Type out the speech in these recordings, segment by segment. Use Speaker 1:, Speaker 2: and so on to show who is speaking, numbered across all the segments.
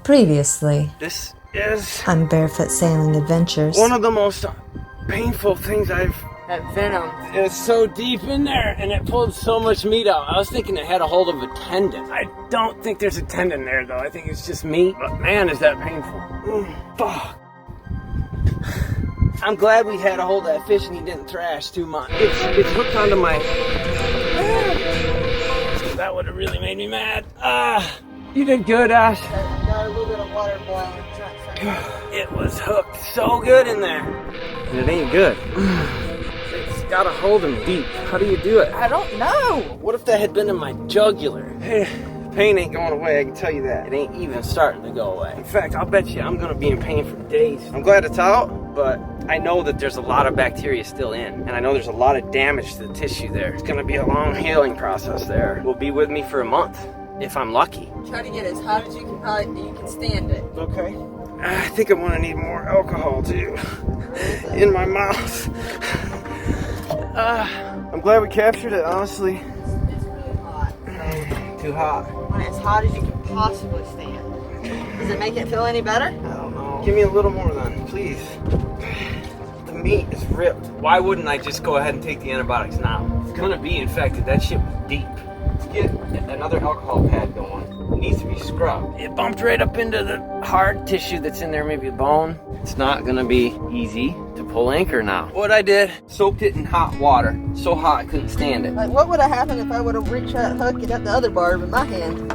Speaker 1: Previously,
Speaker 2: This is
Speaker 1: on Barefoot Sailing Adventures.
Speaker 2: one of the most painful things I've...
Speaker 3: That Venom.
Speaker 2: It's so deep in there, and it pulled so much meat out. I was thinking it had a hold of a tendon. I don't think there's a tendon there, though. I think it's just meat. But man, is that painful. Fuck. I'm glad we had a hold of that fish and he didn't thrash too much. It's hooked onto my... That would have really made me mad. You did good, Ash.
Speaker 3: Got a little bit of water boiling.
Speaker 2: It was hooked so good in there. And it ain't good. It's got a hold of me deep. How do you do it?
Speaker 3: I don't know.
Speaker 2: What if that had been in my jugular? Pain ain't going away, I can tell you that. It ain't even starting to go away. In fact, I'll bet you I'm gonna be in pain for days. I'm glad it's out, but I know that there's a lot of bacteria still in, and I know there's a lot of damage to the tissue there. It's gonna be a long healing process there. It will be with me for a month, if I'm lucky.
Speaker 3: Try to get as hot as you can stand it.
Speaker 2: Okay. I think I'm gonna need more alcohol too in my mouth. I'm glad we captured it, honestly.
Speaker 3: It's really hot.
Speaker 2: Too hot.
Speaker 3: When it's hot as you can possibly stand. Does it make it feel any better?
Speaker 2: I don't know. Give me a little more then, please. The meat is ripped. Why wouldn't I just go ahead and take the antibiotics now? It's gonna be infected. That shit was deep. Let's get another alcohol pad going. It needs to be scrubbed. It bumped right up into the hard tissue that's in there, maybe a bone. It's not gonna be easy to pull anchor now. What I did, soaked it in hot water. So hot I couldn't stand it.
Speaker 3: Like, what would have happened if I would have reached that hook and got the other barb in my hand?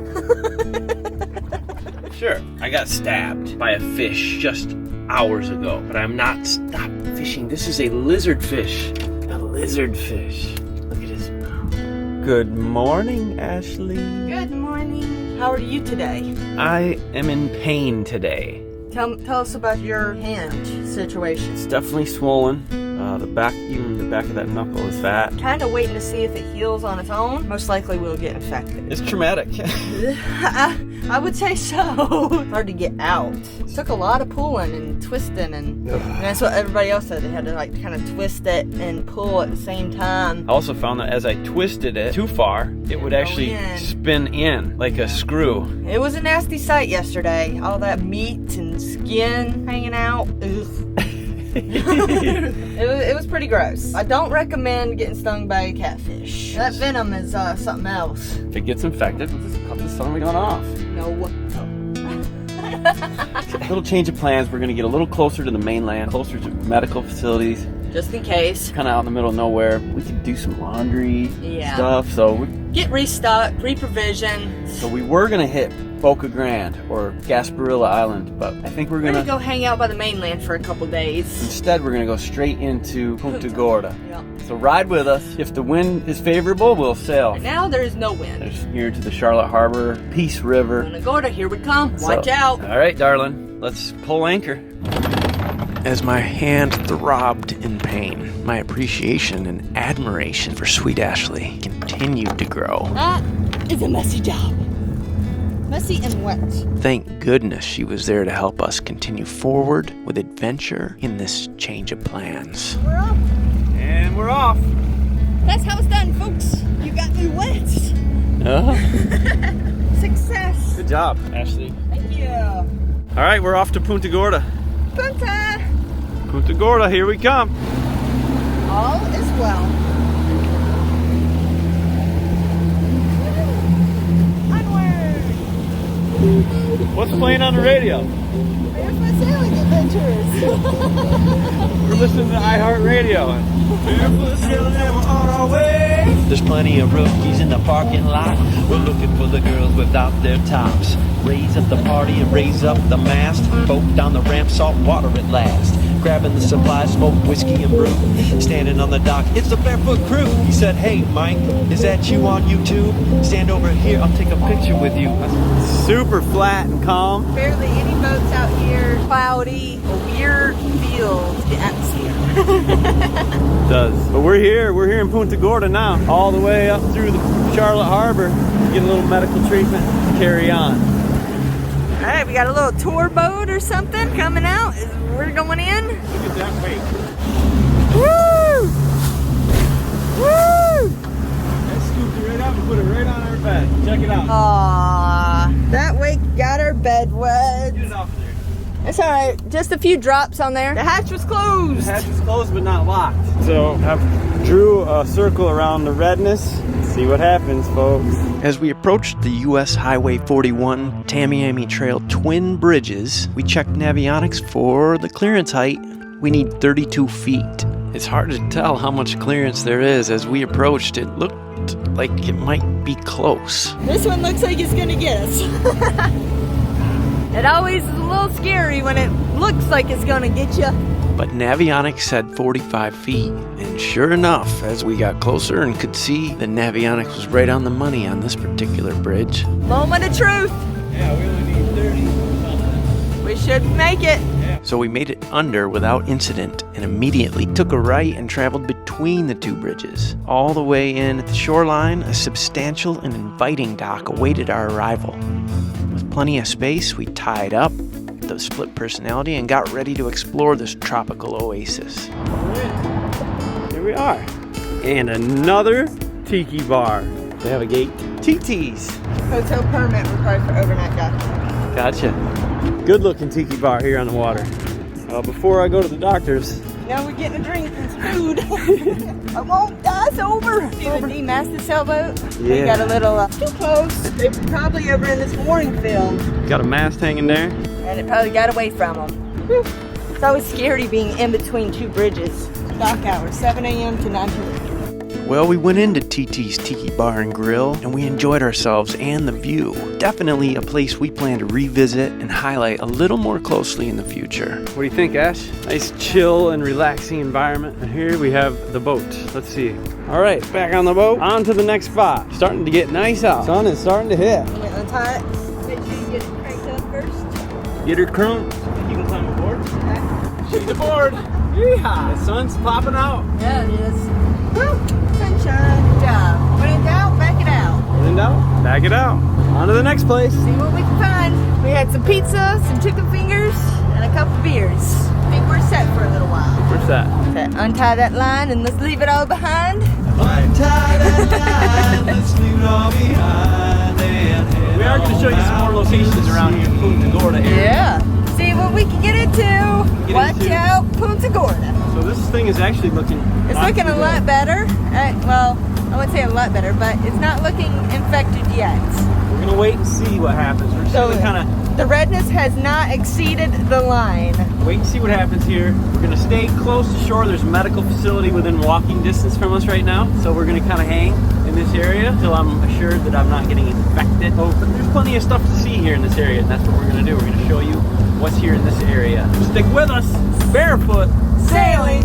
Speaker 2: Sure, I got stabbed by a fish just hours ago, but I'm not stopped fishing. This is a lizard fish. A lizard fish. Look at his mouth. Good morning, Ashley.
Speaker 3: Good morning. How are you today?
Speaker 2: I am in pain today.
Speaker 3: Tell us about your hand situation.
Speaker 2: It's definitely swollen. Even the back of that knuckle is fat.
Speaker 3: Kind of waiting to see if it heals on its own. Most likely we'll get infected.
Speaker 2: It's traumatic.
Speaker 3: I would say so. Hard to get out. It took a lot of pulling and twisting, and that's what everybody else said. They had to like kind of twist it and pull at the same time.
Speaker 2: I also found that as I twisted it too far, it would actually spin in like a screw.
Speaker 3: It was a nasty sight yesterday. All that meat and skin hanging out. Ugh. It was pretty gross. I don't recommend getting stung by a catfish. That venom is something else.
Speaker 2: If it gets infected, we'll just cut this tongue off.
Speaker 3: No.
Speaker 2: A little change of plans. We're going to get a little closer to the mainland, closer to medical facilities.
Speaker 3: Just in case.
Speaker 2: Kind of out in the middle of nowhere. We could do some laundry stuff. So
Speaker 3: get restocked, re-provision.
Speaker 2: So we were going to hit Boca Grande or Gasparilla Island, but I think we're gonna
Speaker 3: go hang out by the mainland for a couple days.
Speaker 2: Instead, we're gonna go straight into Punta Gorda.
Speaker 3: Yeah.
Speaker 2: So ride with us. If the wind is favorable, we'll sail.
Speaker 3: Right now, there is no wind.
Speaker 2: There's here to the Charlotte Harbor, Peace River.
Speaker 3: Punta Gorda, here we come. Watch out.
Speaker 2: All right, darling, let's pull anchor. As my hand throbbed in pain, my appreciation and admiration for sweet Ashley continued to grow.
Speaker 3: That is a messy job. Messy and wet.
Speaker 2: Thank goodness she was there to help us continue forward with adventure in this change of plans.
Speaker 3: We're off.
Speaker 2: And we're off.
Speaker 3: That's how it's done, folks. You got me wet. Success.
Speaker 2: Good job, Ashley.
Speaker 3: Thank you.
Speaker 2: All right, we're off to Punta Gorda. Punta Gorda, here we come.
Speaker 3: All is well.
Speaker 2: What's playing on the radio?
Speaker 3: There's my sailing adventures.
Speaker 2: We're listening to iHeartRadio.
Speaker 4: There's plenty of rookies in the parking lot. We're looking for the girls without their tops. Raise up the party and raise up the mast. Boat down the ramp, salt water at last. Grabbing the supplies, smoke, whiskey, and brew. Standing on the dock, it's the Barefoot Crew. He said, hey, Mike, is that you on YouTube? Stand over here, I'll take a picture with you.
Speaker 2: Super flat and calm.
Speaker 3: Barely any boats out here. Cloudy, a weird feel to the atmosphere.
Speaker 2: It does. But we're here in Punta Gorda now. All the way up through the Charlotte Harbor. Get a little medical treatment, carry on.
Speaker 3: All right, we got a little tour boat or something coming out. We're going in.
Speaker 2: Look at that wake.
Speaker 3: Woo! Woo!
Speaker 2: That scooped it right up and put it right on our bed. Check it out.
Speaker 3: Aww, that wake got our bed wet.
Speaker 2: Get it off of there.
Speaker 3: It's all right. Just a few drops on there. The hatch was closed.
Speaker 2: The hatch is closed but not locked. So I've drew a circle around the redness. See what happens, folks.
Speaker 4: As we approached the U.S. Highway 41 Tamiami Trail twin bridges, we checked Navionics for the clearance height. We need 32 feet. It's hard to tell how much clearance there is. As we approached, it looked like it might be close.
Speaker 3: This one looks like it's gonna get us. It always is a little scary when it looks like it's gonna get you.
Speaker 4: But Navionics said 45 feet, and sure enough, as we got closer and could see, the Navionics was right on the money on this particular bridge.
Speaker 3: Moment of truth.
Speaker 2: Yeah, we only need 30 or something.
Speaker 3: We should make it.
Speaker 4: So we made it under without incident and immediately took a right and traveled between the two bridges. All the way in at the shoreline, a substantial and inviting dock awaited our arrival. With plenty of space, we tied up the split personality and got ready to explore this tropical oasis.
Speaker 2: Here we are. And another tiki bar. They have a gate. TT's.
Speaker 3: Hotel permit required for overnight docking.
Speaker 2: Gotcha. Good looking tiki bar here on the water. Before I go to the doctor's.
Speaker 3: Now we're getting a drink and some food. I won't die sober. See the demasted sailboat?
Speaker 2: Yeah.
Speaker 3: They got a little too close. They were probably over in this mooring field.
Speaker 2: Got a mast hanging there.
Speaker 3: And it probably got away from them. Whew. It's always scary being in between two bridges. Dock hours, 7 a.m. to 9 p.m.
Speaker 4: Well, we went into TT's Tiki Bar and Grill, and we enjoyed ourselves and the view. Definitely a place we plan to revisit and highlight a little more closely in the future.
Speaker 2: What do you think, Ash? Nice chill and relaxing environment. And here we have the boat. Let's see. All right, back on the boat. On to the next spot. Starting to get nice out. Sun is starting to hit.
Speaker 3: I'm gonna untie it. Make sure you get it cranked up first.
Speaker 2: Get her crunked. You can climb aboard.
Speaker 3: Okay.
Speaker 2: She's aboard. Yeehaw. The sun's popping out.
Speaker 3: Yeah, it is. Woo! Sunshine. Good job. When in doubt, back it out.
Speaker 2: When in doubt, back it out. On to the next place.
Speaker 3: See what we can find. We had some pizza, some chicken fingers, and a couple beers. I think we're set for a little while.
Speaker 2: Where's that?
Speaker 3: Okay, untie that line and let's leave it all behind.
Speaker 4: Untie that line, let's leave it all behind.
Speaker 2: We are going to show you some more locations around here in Punta Gorda area.
Speaker 3: Yeah. See what we can get into. Watch out, Punta Gorda.
Speaker 2: So this thing is actually looking...
Speaker 3: It's looking a lot better. Well, I wouldn't say a lot better, but it's not looking infected yet.
Speaker 2: We're going to wait and see what happens. We're just going to kind of...
Speaker 3: The redness has not exceeded the line.
Speaker 2: Wait and see what happens here. We're going to stay close to shore. There's a medical facility within walking distance from us right now. So we're going to kind of hang in this area until I'm assured that I'm not getting infected. Oh, but there's plenty of stuff to see here in this area, and that's what we're going to do. We're going to show you what's here in this area. Stick with us. Barefoot
Speaker 3: Sailing.